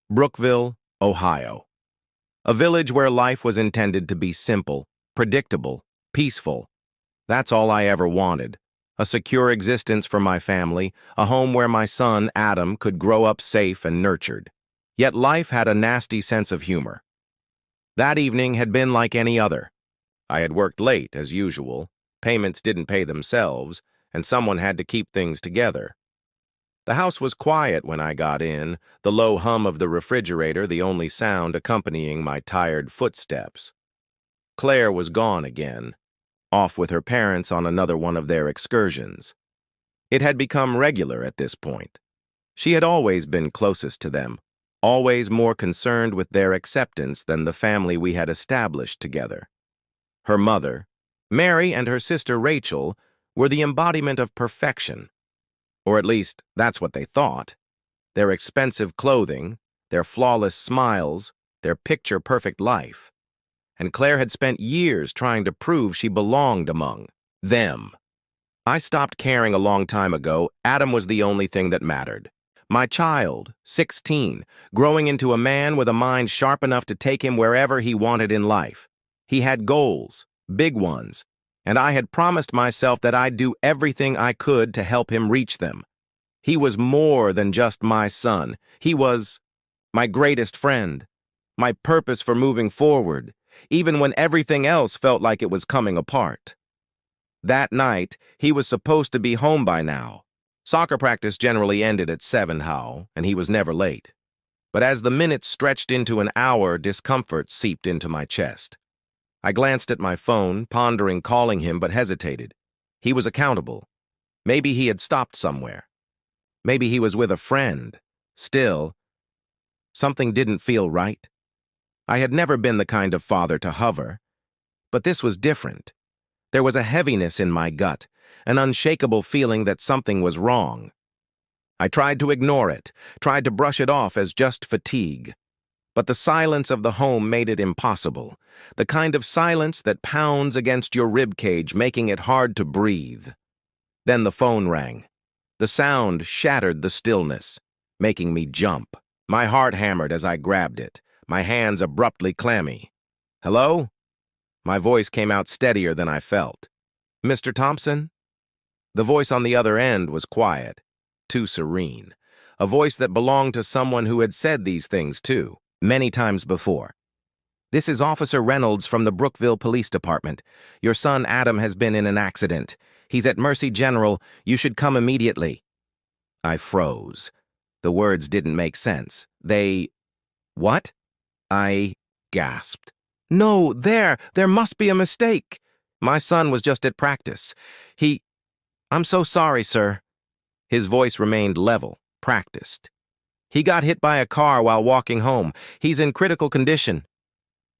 Brookville, Ohio. A village where life was intended to be simple, predictable, peaceful. That's all I ever wanted. A secure existence for my family, a home where my son, Adam, could grow up safe and nurtured. Yet life had a nasty sense of humor. That evening had been like any other. I had worked late, as usual. Payments didn't pay themselves, and someone had to keep things together. The house was quiet when I got in, the low hum of the refrigerator the only sound accompanying my tired footsteps. Claire was gone again, off with her parents on another one of their excursions. It had become regular at this point. She had always been closest to them, always more concerned with their acceptance than the family we had established together. Her mother, Mary, and her sister Rachel were the embodiment of perfection. Or at least, that's what they thought. Their expensive clothing, their flawless smiles, their picture-perfect life. And Claire had spent years trying to prove she belonged among them. I stopped caring a long time ago. Adam was the only thing that mattered. My child, 16, growing into a man with a mind sharp enough to take him wherever he wanted in life. He had goals, big ones, and I had promised myself that I'd do everything I could to help him reach them. He was more than just my son. He was my greatest friend, my purpose for moving forward, even when everything else felt like it was coming apart. That night, he was supposed to be home by now. Soccer practice generally ended at 7, and he was never late. But as the minutes stretched into an hour, discomfort seeped into my chest. I glanced at my phone, pondering calling him, but hesitated. He was accountable. Maybe he had stopped somewhere. Maybe he was with a friend. Still, something didn't feel right. I had never been the kind of father to hover, but this was different. There was a heaviness in my gut, an unshakable feeling that something was wrong. I tried to ignore it, tried to brush it off as just fatigue. But the silence of the home made it impossible, the kind of silence that pounds against your ribcage, making it hard to breathe. Then the phone rang. The sound shattered the stillness, making me jump. My heart hammered as I grabbed it, my hands abruptly clammy. "Hello?" My voice came out steadier than I felt. "Mr. Thompson?" The voice on the other end was quiet, too serene, a voice that belonged to someone who had said these things too. Many times before. "This is Officer Reynolds from the Brookville Police Department. Your son Adam has been in an accident. He's at Mercy General. You should come immediately." I froze. The words didn't make sense. What? I gasped. "No, there must be a mistake. My son was just at practice. I'm so sorry, sir." His voice remained level, practiced. "He got hit by a car while walking home. He's in critical condition."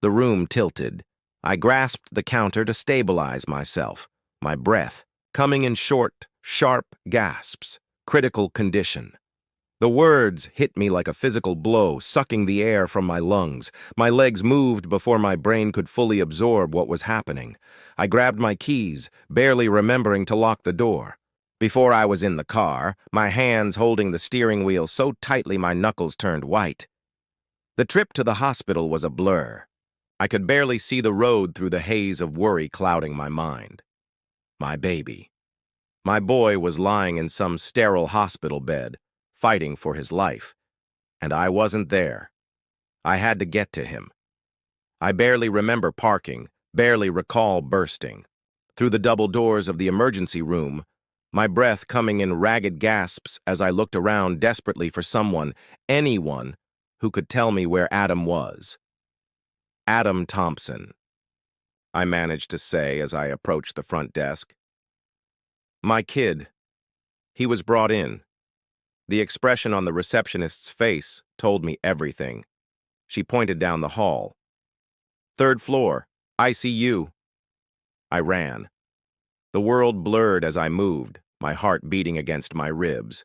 The room tilted. I grasped the counter to stabilize myself, my breath coming in short, sharp gasps. Critical condition. The words hit me like a physical blow, sucking the air from my lungs. My legs moved before my brain could fully absorb what was happening. I grabbed my keys, barely remembering to lock the door. Before I was in the car, my hands holding the steering wheel so tightly my knuckles turned white. The trip to the hospital was a blur. I could barely see the road through the haze of worry clouding my mind. My baby. My boy was lying in some sterile hospital bed, fighting for his life. And I wasn't there. I had to get to him. I barely remember parking, barely recall bursting. Through the double doors of the emergency room, my breath coming in ragged gasps as I looked around desperately for someone, anyone, who could tell me where Adam was. "Adam Thompson," I managed to say as I approached the front desk. "My kid. He was brought in." The expression on the receptionist's face told me everything. She pointed down the hall. "Third floor, ICU." I ran. The world blurred as I moved, my heart beating against my ribs.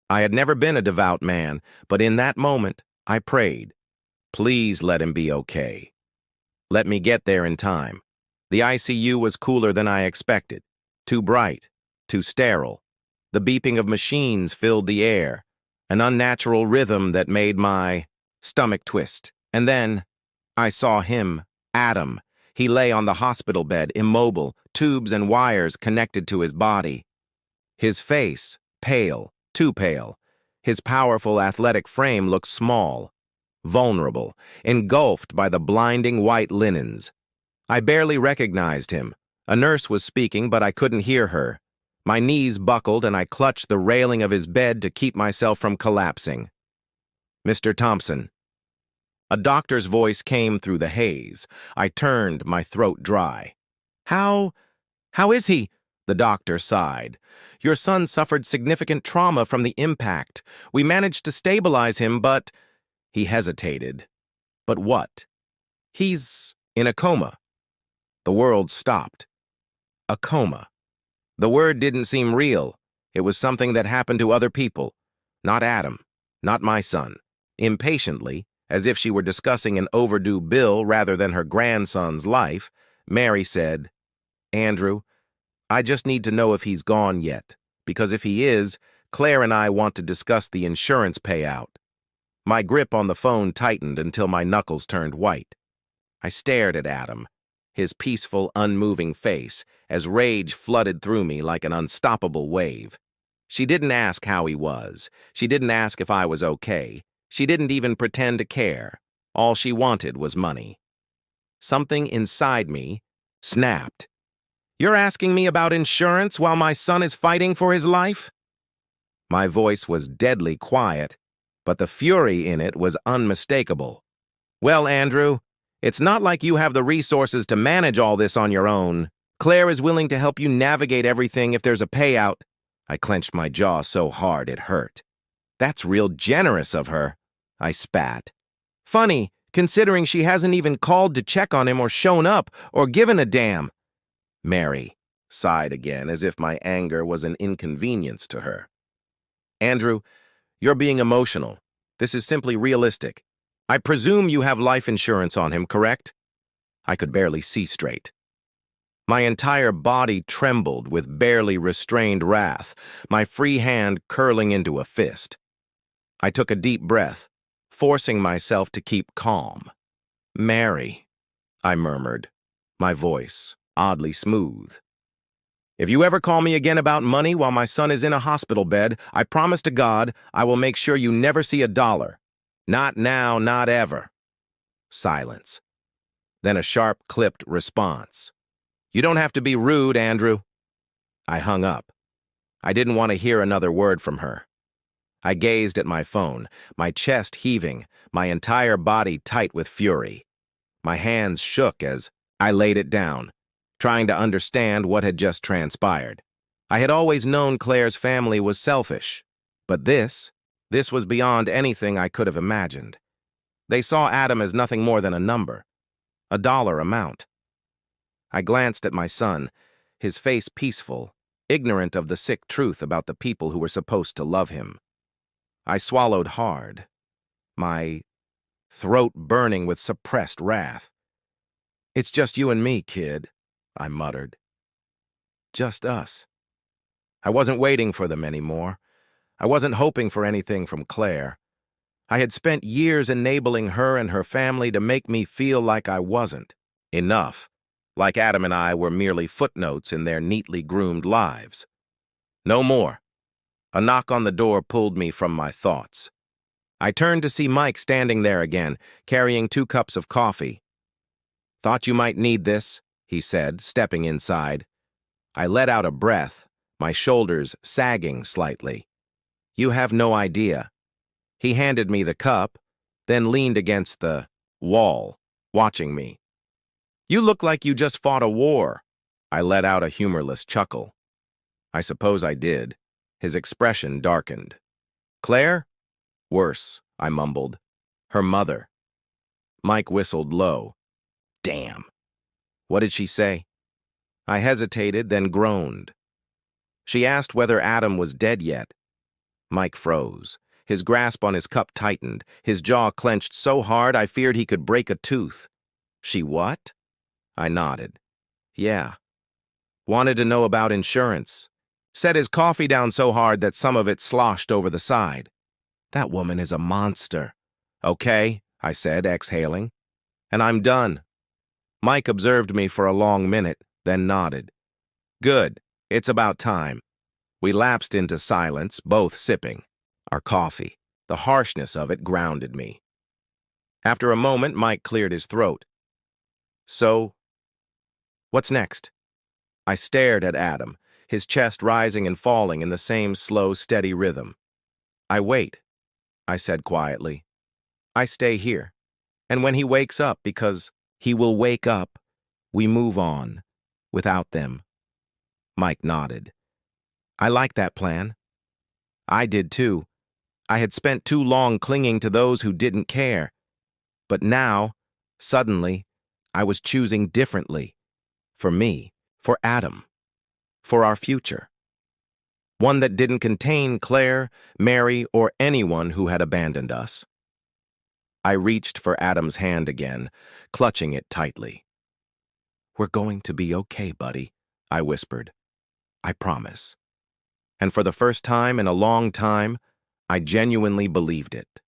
I had never been a devout man, but in that moment, I prayed. Please let him be okay. Let me get there in time. The ICU was cooler than I expected. Too bright, too sterile. The beeping of machines filled the air, an unnatural rhythm that made my Stomach twist. And then I saw him, Adam. He lay on the hospital bed, immobile, tubes and wires connected to his body. His face, pale, too pale. His powerful, athletic frame looked small, vulnerable, engulfed by the blinding white linens. I barely recognized him. A nurse was speaking, but I couldn't hear her. My knees buckled and I clutched the railing of his bed to keep myself from collapsing. "Mr. Thompson." A doctor's voice came through the haze. I turned, my throat dry. How is he?" The doctor sighed. "Your son suffered significant trauma from the impact. We managed to stabilize him, but—" He hesitated. "But what?" "He's in a coma." The world stopped. A coma. The word didn't seem real. It was something that happened to other people. Not Adam. Not my son. Impatiently, as if she were discussing an overdue bill rather than her grandson's life, Mary said, "Andrew, I just need to know if he's gone yet, because if he is, Claire and I want to discuss the insurance payout." My grip on the phone tightened until my knuckles turned white. I stared at Adam, his peaceful, unmoving face, as rage flooded through me like an unstoppable wave. She didn't ask how he was. She didn't ask if I was okay. She didn't even pretend to care. All she wanted was money. Something inside me snapped. "You're asking me about insurance while my son is fighting for his life?" My voice was deadly quiet, but the fury in it was unmistakable. "Well, Andrew, it's not like you have the resources to manage all this on your own. Claire is willing to help you navigate everything if there's a payout." I clenched my jaw so hard it hurt. "That's real generous of her," I spat. "Funny, considering she hasn't even called to check on him or shown up or given a damn." Mary sighed again, as if my anger was an inconvenience to her. "Andrew, you're being emotional. This is simply realistic. I presume you have life insurance on him, correct?" I could barely see straight. My entire body trembled with barely restrained wrath, my free hand curling into a fist. I took a deep breath, forcing myself to keep calm. "Mary," I murmured, my voice oddly smooth. "If you ever call me again about money while my son is in a hospital bed, I promise to God I will make sure you never see a dollar. Not now, not ever." Silence. Then a sharp, clipped response. "You don't have to be rude, Andrew." I hung up. I didn't want to hear another word from her. I gazed at my phone, my chest heaving, my entire body tight with fury. My hands shook as I laid it down, trying to understand what had just transpired. I had always known Claire's family was selfish, but this was beyond anything I could have imagined. They saw Adam as nothing more than a number, a dollar amount. I glanced at my son, his face peaceful, ignorant of the sick truth about the people who were supposed to love him. I swallowed hard, my throat burning with suppressed wrath. "It's just you and me, kid," I muttered. Just us. I wasn't waiting for them anymore. I wasn't hoping for anything from Claire. I had spent years enabling her and her family to make me feel like I wasn't enough, like Adam and I were merely footnotes in their neatly groomed lives. No more. A knock on the door pulled me from my thoughts. I turned to see Mike standing there again, carrying 2 cups of coffee. "Thought you might need this," he said, stepping inside. I let out a breath, my shoulders sagging slightly. "You have no idea." He handed me the cup, then leaned against the wall, watching me. "You look like you just fought a war." I let out a humorless chuckle. I suppose I did. His expression darkened. "Claire?" "Worse," I mumbled. "Her mother." Mike whistled low. "Damn." "What did she say?" I hesitated, then groaned. "She asked whether Adam was dead yet." Mike froze. His grasp on his cup tightened, his jaw clenched so hard I feared he could break a tooth. "She what?" I nodded. "Yeah. Wanted to know about insurance. Set his coffee down so hard that some of it sloshed over the side. That woman is a monster. Okay, I said, exhaling. And I'm done. Mike observed me for a long minute, then nodded. Good. It's about time. We lapsed into silence, both sipping our coffee. The harshness of it grounded me. After a moment, Mike cleared his throat. So, what's next? I stared at Adam, his chest rising and falling in the same slow, steady rhythm. I wait, I said quietly. I stay here. And when he wakes up, because he will wake up, we move on, without them. Mike nodded. I like that plan. I did too. I had spent too long clinging to those who didn't care. But now, suddenly, I was choosing differently. For me, for Adam, for our future. One that didn't contain Claire, Mary, or anyone who had abandoned us. I reached for Adam's hand again, clutching it tightly. We're going to be okay, buddy, I whispered. I promise. And for the first time in a long time, I genuinely believed it.